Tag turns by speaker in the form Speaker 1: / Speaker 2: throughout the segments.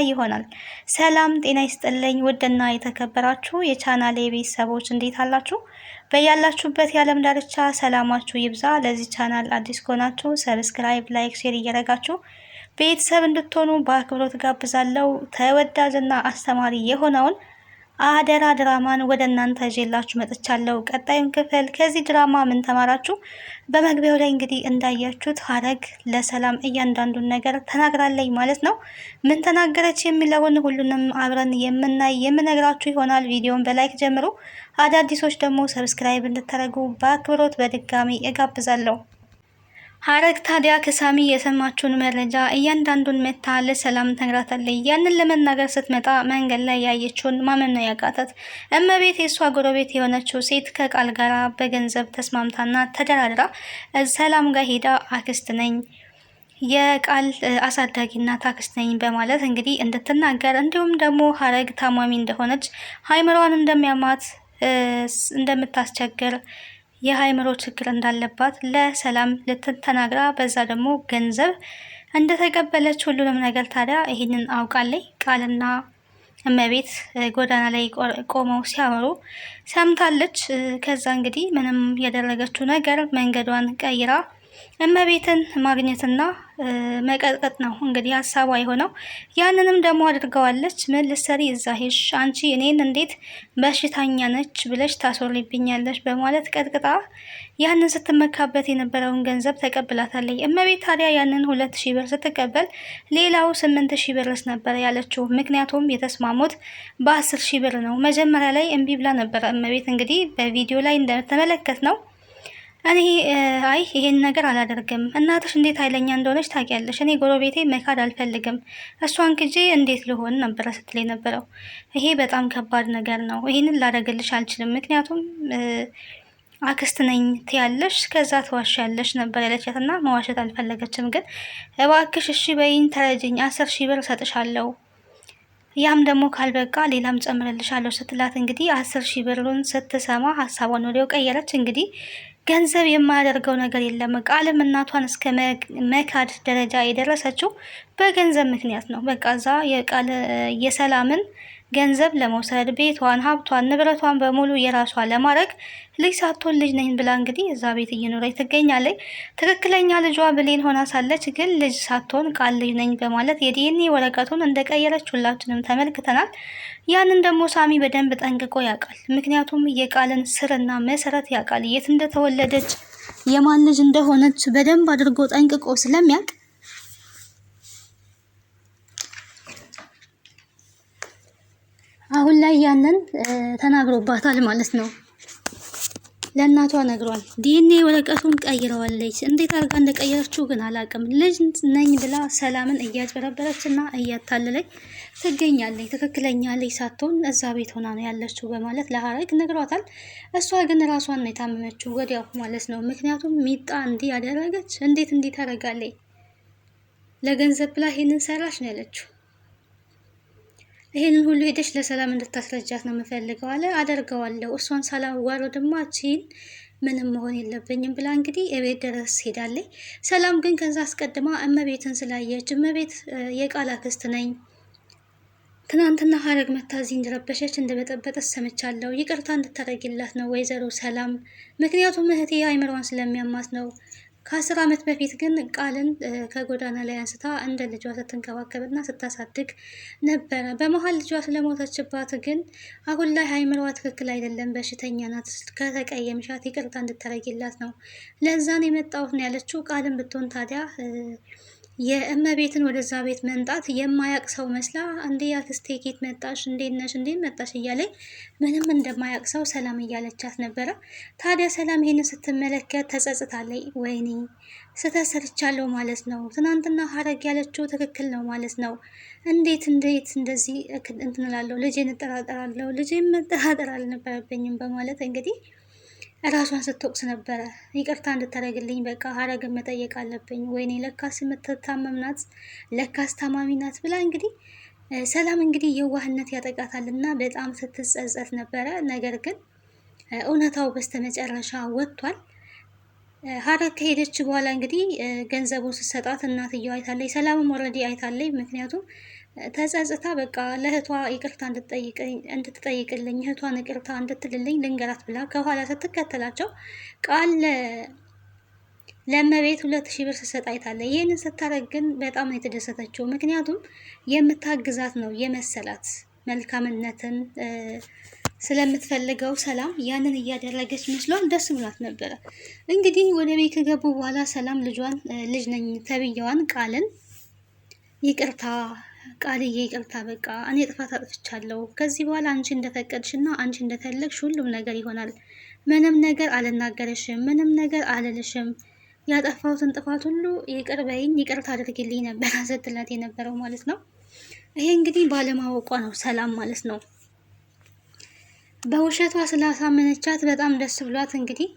Speaker 1: ይሆናል። ሰላም ጤና ይስጥልኝ ውድና የተከበራችሁ የቻናሌ ቤተሰቦች እንዴት አላችሁ? በያላችሁበት የዓለም ዳርቻ ሰላማችሁ ይብዛ። ለዚህ ቻናል አዲስ ከሆናችሁ ሰብስክራይብ፣ ላይክ፣ ሼር እያደረጋችሁ ቤተሰብ እንድትሆኑ በአክብሮት ጋብዛለሁ። ተወዳጅና አስተማሪ የሆነውን አደራ ድራማን ወደ እናንተ ይዤላችሁ መጥቻለሁ። ቀጣዩን ክፍል ከዚህ ድራማ ምን ተማራችሁ? በመግቢያው ላይ እንግዲህ እንዳያችሁት ሀረግ ለሰላም እያንዳንዱን ነገር ተናግራለች ማለት ነው። ምን ተናገረች የሚለውን ሁሉንም አብረን የምነግራችሁ ይሆናል። ቪዲዮን በላይክ ጀምሮ አዳዲሶች ደግሞ ሰብስክራይብ እንድታደርጉ በአክብሮት በድጋሚ እጋብዛለሁ። ሀረግ ታዲያ ከሳሚ የሰማችውን መረጃ እያንዳንዱን መታ ለሰላም ተነግራታለች። ያንን ለመናገር ስትመጣ መንገድ ላይ ያየችውን ማመን ነው ያቃታት። እመቤት የእሷ ጎረቤት የሆነችው ሴት ከቃል ጋር በገንዘብ ተስማምታና ተደራድራ ሰላም ጋር ሄዳ አክስት ነኝ የቃል አሳዳጊና አክስት ነኝ በማለት እንግዲህ እንድትናገር እንዲሁም ደግሞ ሀረግ ታማሚ እንደሆነች አይምሯን እንደሚያማት እንደምታስቸግር የአይምሮ ችግር እንዳለባት ለሰላም ልትተናግራ በዛ ደግሞ ገንዘብ እንደተቀበለች ሁሉንም ነገር ታዲያ ይህንን አውቃለች። ቃልና እመቤት ጎዳና ላይ ቆመው ሲያወሩ ሰምታለች። ከዛ እንግዲህ ምንም ያደረገችው ነገር መንገዷን ቀይራ እመቤትን ማግኘትና መቀጥቀጥ ነው እንግዲህ ሀሳቧ የሆነው። ያንንም ደግሞ አድርገዋለች። ምን ልትሰሪ እዛ ሄሽ? አንቺ እኔን እንዴት በሽታኛ ነች ብለሽ ታስወሪብኛለች በማለት ቀጥቅጣ ያንን ስትመካበት የነበረውን ገንዘብ ተቀብላታለች። እመቤት ታዲያ ያንን 2000 ብር ስትቀበል ሌላው 8000 ብርስ ነበር ያለችው። ምክንያቱም የተስማሙት በ10000 ብር ነው። መጀመሪያ ላይ እምቢ ብላ ነበረ እመቤት እንግዲህ በቪዲዮ ላይ እንደተመለከት ነው። እኔ ይሄን ነገር አላደርግም። እናትሽ እንዴት ኃይለኛ እንደሆነች ታውቂያለሽ። እኔ ጎረቤቴ መካድ አልፈልግም። እሷን ክጄ እንዴት ልሆን ነበረ ስትል የነበረው። ይሄ በጣም ከባድ ነገር ነው። ይሄንን ላደርግልሽ አልችልም። ምክንያቱም አክስት ነኝ ትያለሽ፣ ከዛ ትዋሻለሽ ነበር ያለቻት እና መዋሸት አልፈለገችም። ግን እባክሽ እሺ በይኝ፣ ተረጅኝ፣ 10000 ብር እሰጥሻለሁ ያም ደግሞ ካልበቃ ሌላም ጨምረልሻለሁ ስትላት እንግዲህ 10000 ብሩን ስትሰማ ሀሳቧን ወዲያው ቀየረች። እንግዲህ ገንዘብ የማያደርገው ነገር የለም። ቃልም እናቷን እስከ መካድ ደረጃ የደረሰችው በገንዘብ ምክንያት ነው። በቃ እዛ የሰላምን ገንዘብ ለመውሰድ ቤቷን፣ ሀብቷን፣ ንብረቷን በሙሉ የራሷ ለማድረግ ልጅ ሳትሆን ልጅ ነኝ ብላ እንግዲህ እዛ ቤት እየኖረች ትገኛለች። ትክክለኛ ልጇ ብሌን ሆና ሳለች ግን ልጅ ሳትሆን ቃል ልጅ ነኝ በማለት የዲኤንኤ ወረቀቱን እንደቀየረች ሁላችንም ተመልክተናል። ያንን ደግሞ ሳሚ በደንብ ጠንቅቆ ያውቃል። ምክንያቱም የቃልን ስርና መሰረት ያውቃል። የት እንደተወለደች የማን ልጅ እንደሆነች በደንብ አድርጎ ጠንቅቆ ስለሚያውቅ አሁን ላይ ያንን ተናግሮባታል ማለት ነው። ለእናቷ ነግሯል። ዲኤንኤ ወረቀቱን ቀይረዋለች። እንዴት አድርጋ እንደቀየረችው ግን አላውቅም። ልጅ ነኝ ብላ ሰላምን እያጭበረበረችና እያታለለች ትገኛለች። ትክክለኛ ልጅ ሳትሆን እዛ ቤት ሆና ነው ያለችው በማለት ለሀረግ ነግሯታል። እሷ ግን ራሷን ነው የታመመችው ወዲያው ማለት ነው። ምክንያቱም ሚጣ እንዲህ ያደረገች እንዴት እንዲህ ታደርጋለች? ለገንዘብ ብላ ይሄንን ሰራች ነው ያለችው። ይሄንን ሁሉ ሄደሽ ለሰላም እንድታስረጃት ነው የምፈልገው አለ። አደርገዋለሁ። እሷን ሳላዋርድማ ቺን ምንም መሆን የለብኝም ብላ እንግዲህ እቤት ድረስ ሄዳለች። ሰላም ግን ከዛ አስቀድማ እመቤትን ስላየች እመቤት የቃል አክስት ነኝ፣ ትናንትና ሀረግ መታ እዚህ እንደረበሸች እንደበጠበጠች ሰምቻለሁ። ይቅርታ እንድታደርጊላት ነው ወይዘሮ ሰላም። ምክንያቱም እህቴ አይምሯን ስለሚያማት ነው። ከ10 ዓመት በፊት ግን ቃልን ከጎዳና ላይ አንስታ እንደ ልጇ ስትንከባከብና ስታሳድግ ነበረ። በመሀል ልጇ ስለሞተችባት ግን አሁን ላይ አይምሯ ትክክል አይደለም፣ በሽተኛ ናት። ከተቀየምሻት ይቅርታ እንድታረጊላት ነው ለዛን የመጣሁት ነው ያለችው። ቃልን ብትሆን ታዲያ የእመቤትን ወደዛ ቤት መምጣት የማያቅ ሰው መስላ እንዴ አክስቴ ኬት መጣሽ? እንዴት ነሽ? እንዴት መጣሽ? እያለኝ ምንም እንደማያቅ ሰው ሰላም እያለቻት ነበረ። ታዲያ ሰላም ይሄንን ስትመለከት ተጸጽታለች። ወይኔ ስህተት ሰርቻለሁ ማለት ነው። ትናንትና ሀረግ ያለችው ትክክል ነው ማለት ነው። እንዴት እንደዚህ እንትን እላለሁ? ልጄን እጠራጠራለሁ። ልጄን መጠራጠር አልነበረብኝም በማለት እንግዲህ ራሷን ስትወቅስ ነበረ። ይቅርታ እንድታደርግልኝ በቃ ሀረግን መጠየቅ አለብኝ። ወይኔ ለካስ የምትታመም ናት፣ ለካስ ታማሚ ናት ብላ እንግዲህ ሰላም እንግዲህ የዋህነት ያጠቃታልና በጣም ስትጸጸት ነበረ። ነገር ግን እውነታው በስተመጨረሻ ወጥቷል። ሀረግ ከሄደች በኋላ እንግዲህ ገንዘቡን ስትሰጣት እናትየው አይታለች። ሰላምም ኦልሬዲ አይታለች። ምክንያቱም ተጸጽታ በቃ ለእህቷ ይቅርታ እንድትጠይቅልኝ እህቷን ይቅርታ እንድትልልኝ ልንገራት ብላ ከኋላ ስትከተላቸው ቃል ለእመቤት 2000 ብር ስትሰጥ አይታለች። ይህንን ስታረግ ግን በጣም ነው የተደሰተችው። ምክንያቱም የምታግዛት ነው የመሰላት መልካምነትን ስለምትፈልገው ሰላም ያንን እያደረገች መስሏን ደስ ብሏት ነበረ። እንግዲህ ወደ ቤት ከገቡ በኋላ ሰላም ልጅ ነኝ ተብዬዋን ቃልን ይቅርታ ቃልዬ ይቅርታ፣ በቃ እኔ ጥፋት አጥፍቻለሁ። ከዚህ በኋላ አንቺ እንደፈቀድሽና አንቺ እንደፈለግሽ ሁሉም ነገር ይሆናል። ምንም ነገር አልናገርሽም፣ ምንም ነገር አልልሽም። ያጠፋሁትን ጥፋት ሁሉ ይቅር በይኝ፣ ይቅርታ አድርግልኝ ነበር ስትላት የነበረው ማለት ነው። ይሄ እንግዲህ ባለማወቋ ነው ሰላም ማለት ነው። በውሸቷ ስላሳመነቻት በጣም ደስ ብሏት እንግዲህ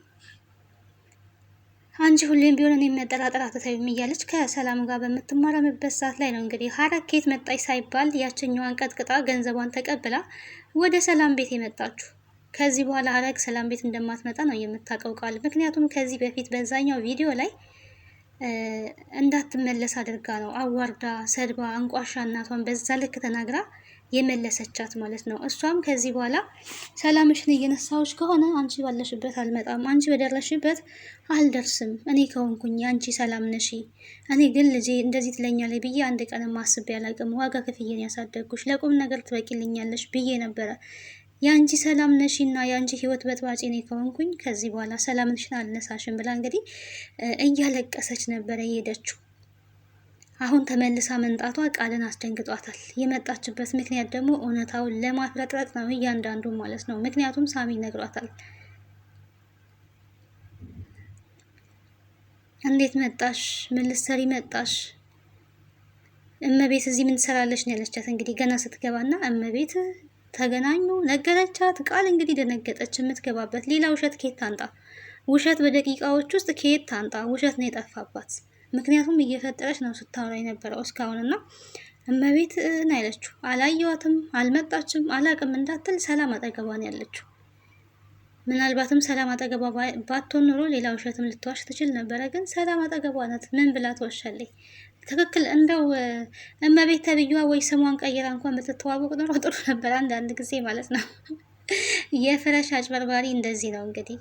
Speaker 1: አንቺ ሁሌም ቢሆን እኔ መጠራጠር አትተይም እያለች ከሰላም ጋር በምትማረምበት ሰዓት ላይ ነው እንግዲህ ሀረግ ከየት መጣች ሳይባል ያችኛዋን ቀጥቅጣ ገንዘቧን ተቀብላ ወደ ሰላም ቤት የመጣችሁ። ከዚህ በኋላ ሀረግ ሰላም ቤት እንደማትመጣ ነው የምታውቀው ቃል። ምክንያቱም ከዚህ በፊት በዛኛው ቪዲዮ ላይ እንዳትመለስ አድርጋ ነው አዋርዳ፣ ሰድባ፣ አንቋሻ እናቷን በዛ ልክ ተናግራ የመለሰቻት ማለት ነው። እሷም ከዚህ በኋላ ሰላምሽን እየነሳዎች ከሆነ አንቺ ባለሽበት አልመጣም፣ አንቺ በደረሽበት አልደርስም፣ እኔ ከሆንኩኝ አንቺ ሰላም ነሺ። እኔ ግን ልጄ እንደዚህ ትለኛለች ብዬ አንድ ቀን ማስቤ አላቅም። ዋጋ ክፍዬን ያሳደግኩሽ ለቁም ነገር ትበቂልኛለሽ ብዬ ነበረ። የአንቺ ሰላም ነሺ እና የአንቺ ህይወት በጥባጭ እኔ ከሆንኩኝ ከዚህ በኋላ ሰላምሽን አልነሳሽም ብላ እንግዲህ እያለቀሰች ነበረ የሄደችው። አሁን ተመልሳ መንጣቷ ቃልን አስደንግጧታል። የመጣችበት ምክንያት ደግሞ እውነታውን ለማፍረጥረጥ ነው እያንዳንዱ ማለት ነው። ምክንያቱም ሳሚ ነግሯታል። እንዴት መጣሽ? ምን ልትሰሪ መጣሽ? እመቤት እዚህ ምን ትሰራለች ነው ያለቻት። እንግዲህ ገና ስትገባና እመቤት ተገናኙ ነገረቻት። ቃል እንግዲህ ደነገጠች። የምትገባበት ሌላ ውሸት ከየት ታንጣ? ውሸት በደቂቃዎች ውስጥ ከየት ታንጣ? ውሸት ነው የጠፋባት። ምክንያቱም እየፈጠረች ነው ስታወራ የነበረው እስካሁንና እመቤት ነው ያለችው። አላየዋትም፣ አልመጣችም፣ አላቅም እንዳትል ሰላም አጠገቧን ያለችው። ምናልባትም ሰላም አጠገቧ ባትሆን ኖሮ ሌላ ውሸትም ልትዋሽ ትችል ነበረ። ግን ሰላም አጠገቧ ናት። ምን ብላ ትዋሻለች? ትክክል እንደው እመቤት ተብዬዋ ወይ ስሟን ቀይራ እንኳን ብትተዋወቅ ኖሮ ጥሩ ነበር። አንዳንድ ጊዜ ማለት ነው የፍረሽ አጭበርባሪ እንደዚህ ነው እንግዲህ።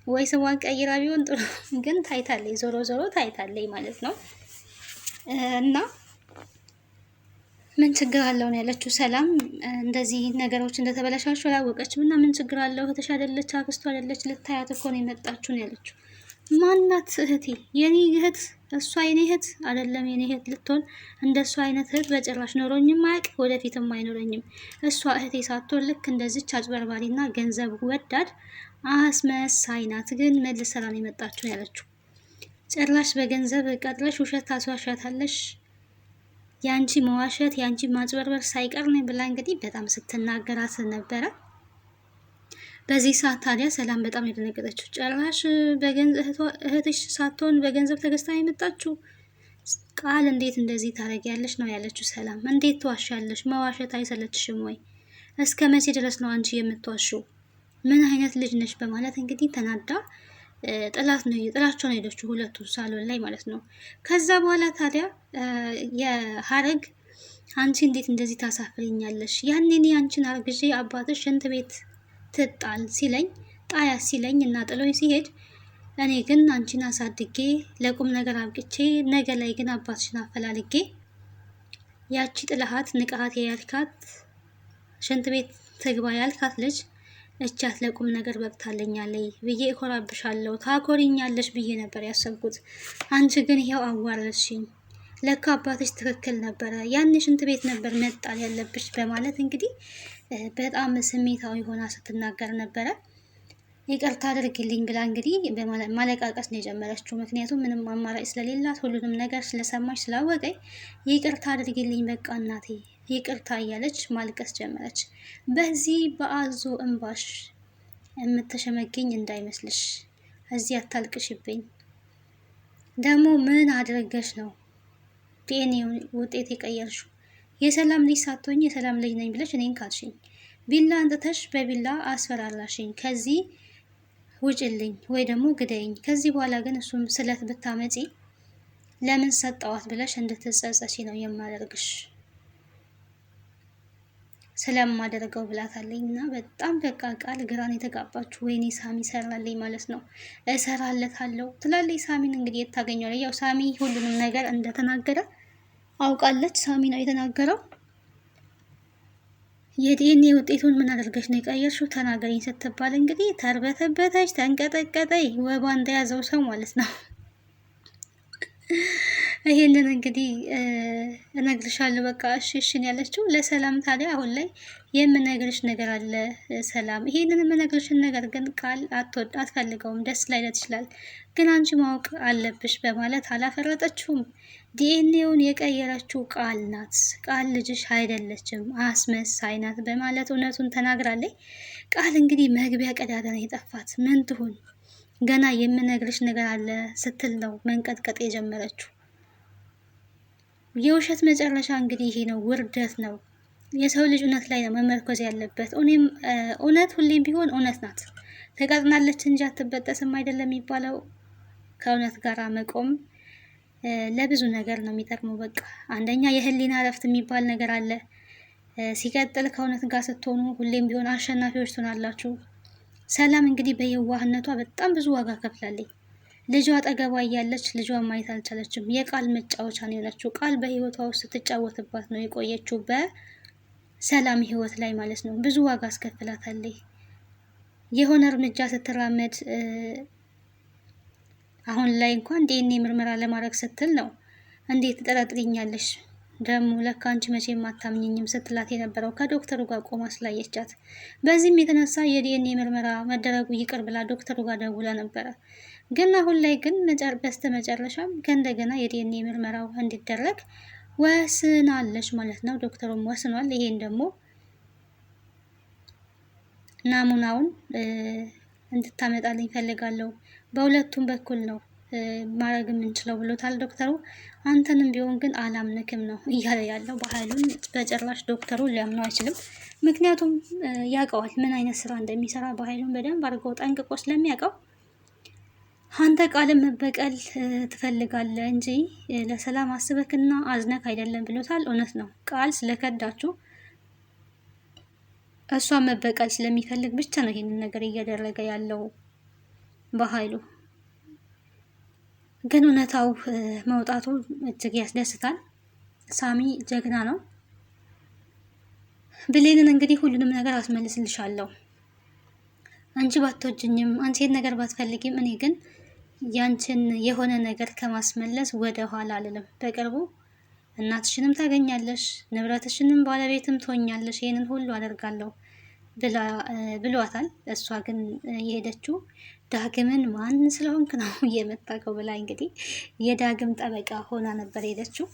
Speaker 1: ወይ ስሟን ቀይራ ቢሆን ጥሩ፣ ግን ታይታለች፣ ዞሮ ዞሮ ታይታለች ማለት ነው። እና ምን ችግር አለው ነው ያለችው ሰላም። እንደዚህ ነገሮች እንደተበላሻሹ አላወቀችም እና ምን ችግር አለው? እህትሽ አይደለች አክስቷ አይደለች ልታያት እኮ ነው የመጣችሁ ነው ያለችው። ማናት እህቴ? የኔ እህት እሷ የኔ እህት አይደለም። የኔ እህት ልትሆን እንደ እሷ አይነት እህት በጭራሽ ኖሮኝም አያውቅ፣ ወደፊትም አይኖረኝም። እሷ እህቴ ሳትሆን ልክ እንደዚች አጭበርባሪና ገንዘብ ወዳድ አስመሳይ ናት። ግን መልሰራ ነው የመጣችሁ ያለችው። ጭራሽ በገንዘብ ቀጥለሽ ውሸት ታስዋሻታለሽ። የአንቺ መዋሸት የአንቺ ማጭበርበር ሳይቀር ነው ብላ እንግዲህ በጣም ስትናገራት ነበረ። በዚህ ሰዓት ታዲያ ሰላም በጣም የደነገጠችው ጭራሽ እህትሽ ሳትሆን በገንዘብ ተገዝታ የመጣችው ቃል እንዴት እንደዚህ ታደርጊያለሽ ነው ያለችው ሰላም። እንዴት ትዋሻለሽ? መዋሸት አይሰለችሽም ወይ? እስከ መቼ ድረስ ነው አንቺ የምትዋሽው? ምን አይነት ልጅ ነሽ? በማለት እንግዲህ ተናዳ ጥላቸው ነው ሄደችው ሁለቱ ሳሎን ላይ ማለት ነው። ከዛ በኋላ ታዲያ የሀረግ አንቺ እንዴት እንደዚህ ታሳፍሪኛለሽ? ያኔ እኔ አንቺን አርግዤ አባትሽ ሽንት ቤት ትጣል ሲለኝ ጣያ ሲለኝ እና ጥሎኝ ሲሄድ እኔ ግን አንቺን አሳድጌ ለቁም ነገር አብቅቼ ነገ ላይ ግን አባትሽን አፈላልጌ ያቺ ጥልሃት ንቃት ያልካት ሽንት ቤት ትግባ ያልካት ልጅ እቻት ለቁም ነገር በቅታለኛለይ ብዬ እኮራብሻለሁ፣ ታኮሪኛለሽ ብዬ ነበር ያሰብኩት። አንቺ ግን ይሄው አዋረድሽኝ። ለካ አባትሽ ትክክል ነበረ፣ ያን ሽንት ቤት ነበር መጣል ያለብሽ በማለት እንግዲህ በጣም ስሜታዊ ሆና ስትናገር ነበረ። ይቅርታ አድርግልኝ ብላ እንግዲህ ማለቃቀስ ነው የጀመረችው። ምክንያቱም ምንም አማራጭ ስለሌላት ሁሉንም ነገር ስለሰማች ስላወቀኝ ይቅርታ አድርግልኝ በቃ እናቴ ይቅርታ እያለች ማልቀስ ጀመረች። በዚህ በአዞ እንባሽ የምትሸመግኝ እንዳይመስልሽ፣ እዚህ አታልቅሽብኝ። ደግሞ ምን አድርገሽ ነው ዲኤንኤ ውጤት የቀየርሽው? የሰላም ልጅ ሳትሆኝ የሰላም ልጅ ነኝ ብለሽ እኔን ካልሽኝ፣ ቢላ አንጥተሽ በቢላ አስፈራራሽኝ። ከዚህ ውጭልኝ ወይ ደግሞ ግደይኝ። ከዚህ በኋላ ግን እሱም ስለት ብታመጪ ለምን ሰጠዋት ብለሽ እንድትጸጸሺ ነው የማደርግሽ ስለማደርገው ብላታለኝ እና በጣም በቃ ቃል ግራን የተጋባችሁ። ወይኔ ሳሚ ሰራልኝ ማለት ነው። እሰራለታለሁ ትላለች ሳሚን። እንግዲህ የት ታገኘዋለች? ያው ሳሚ ሁሉንም ነገር እንደተናገረ አውቃለች። ሳሚ ነው የተናገረው። የዲኤንኤ ውጤቱን ምን አድርገሽ ነው የቀየርሽው? ተናገሪኝ ስትባል እንግዲህ ተርበተበተች፣ ተንቀጠቀጠች፣ ወባ እንደያዘው ሰው ማለት ነው። ይሄንን እንግዲህ እነግርሻለሁ በቃ እሺ እሺን ያለችው ለሰላም። ታዲያ አሁን ላይ የምነግርሽ ነገር አለ ሰላም። ይሄንን የምነግርሽን ነገር ግን ቃል አትፈልገውም፣ ደስ ላይለት ይችላል፣ ግን አንቺ ማወቅ አለብሽ በማለት አላፈረጠችውም። ዲኤንኤውን የቀየረችው ቃል ናት። ቃል ልጅሽ አይደለችም፣ አስመሳይ ናት በማለት እውነቱን ተናግራለች። ቃል እንግዲህ መግቢያ ቀዳዳ ነው የጠፋት። ምን ትሁን ገና የምነግርሽ ነገር አለ ስትል ነው መንቀጥቀጥ የጀመረችው። የውሸት መጨረሻ እንግዲህ ይሄ ነው፣ ውርደት ነው። የሰው ልጅ እውነት ላይ ነው መመርኮዝ ያለበት። እውነት ሁሌም ቢሆን እውነት ናት፣ ተቀጥናለች እንጂ አትበጠስም አይደለም የሚባለው። ከእውነት ጋር መቆም ለብዙ ነገር ነው የሚጠቅመው። በቃ አንደኛ የህሊና እረፍት የሚባል ነገር አለ። ሲቀጥል ከእውነት ጋር ስትሆኑ ሁሌም ቢሆን አሸናፊዎች ትሆናላችሁ። ሰላም እንግዲህ በየዋህነቷ በጣም ብዙ ዋጋ ከፍላለች። ልጇ አጠገቧ እያለች ልጇን ማየት አልቻለችም። የቃል መጫወቻ ነው የሆነችው። ቃል በህይወቷ ውስጥ ስትጫወትባት ነው የቆየችው፣ በሰላም ህይወት ላይ ማለት ነው። ብዙ ዋጋ አስከፍላታለች። የሆነ እርምጃ ስትራመድ አሁን ላይ እንኳን ዲኤንኤ ምርመራ ለማድረግ ስትል ነው እንዴት ትጠረጥሪኛለሽ ደግሞ ለካ አንቺ መቼም አታምኝኝም ስትላት የነበረው ከዶክተሩ ጋር ቆማ ስላየቻት። በዚህም የተነሳ የዲኤንኤ ምርመራ መደረጉ ይቅር ብላ ዶክተሩ ጋር ደውላ ነበረ። ግን አሁን ላይ ግን በስተ መጨረሻም ከእንደገና የዲኤንኤ ምርመራው እንዲደረግ ወስናለች ማለት ነው። ዶክተሩም ወስኗል። ይሄን ደግሞ ናሙናውን እንድታመጣልኝ ፈልጋለሁ፣ በሁለቱም በኩል ነው ማድረግ የምንችለው ብሎታል ዶክተሩ። አንተንም ቢሆን ግን አላምንክም ነው እያለ ያለው። በኃይሉን በጭራሽ ዶክተሩ ሊያምነው አይችልም። ምክንያቱም ያውቀዋል ምን አይነት ስራ እንደሚሰራ። በኃይሉን በደንብ አድርገው ጠንቅቆ ስለሚያውቀው አንተ ቃልን መበቀል ትፈልጋለህ እንጂ ለሰላም አስበክና አዝነክ አይደለም ብሎታል። እውነት ነው። ቃል ስለከዳችሁ እሷን መበቀል ስለሚፈልግ ብቻ ነው ይሄንን ነገር እያደረገ ያለው በኃይሉ። ግን እውነታው መውጣቱ እጅግ ያስደስታል። ሳሚ ጀግና ነው። ብሌንን እንግዲህ ሁሉንም ነገር አስመልስልሻለሁ፣ አንቺ ባትወጂኝም አንቺን ነገር ባትፈልጊም፣ እኔ ግን ያንቺን የሆነ ነገር ከማስመለስ ወደ ኋላ አልልም። በቅርቡ እናትሽንም ታገኛለሽ፣ ንብረትሽንም ባለቤትም ትሆኛለሽ፣ ይህንን ሁሉ አደርጋለሁ ብሏታል። እሷ ግን የሄደችው ዳግምን ማን ስለሆንክ ነው እየመታከው ብላ እንግዲህ የዳግም ጠበቃ ሆና ነበር ሄደችው።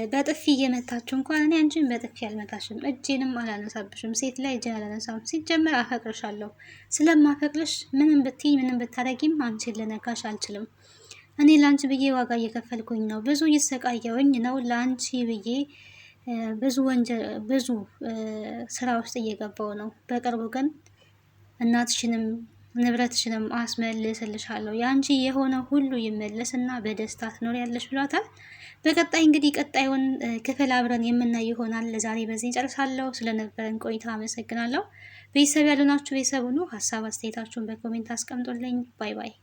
Speaker 1: በጥፊ እየመታችሁ እንኳን እኔ አንቺን በጥፊ አልመታሽም፣ እጄንም አላነሳብሽም፣ ሴት ላይ እጄን አላነሳም። ሲጀመር አፈቅርሻለሁ፣ ስለማፈቅርሽ ምንም ብትይ ምንም ብታረጊም አንቺን ልነካሽ አልችልም። እኔ ለአንቺ ብዬ ዋጋ እየከፈልኩኝ ነው፣ ብዙ እየሰቃየውኝ ነው ለአንቺ ብዬ ብዙ ስራ ውስጥ እየገባው ነው። በቅርቡ ግን እናትሽንም ንብረትሽንም አስመልስልሻለሁ፣ የአንቺ የሆነ ሁሉ ይመለስና በደስታ ትኖሪያለሽ ብሏታል። በቀጣይ እንግዲህ ቀጣዩን ክፍል አብረን የምናይ ይሆናል። ለዛሬ በዚህ ጨርሳለሁ። ስለነበረን ቆይታ አመሰግናለሁ። ቤተሰብ ያልሆናችሁ ቤተሰብ ሁኑ። ሀሳብ አስተያየታችሁን በኮሜንት አስቀምጡልኝ። ባይ ባይ።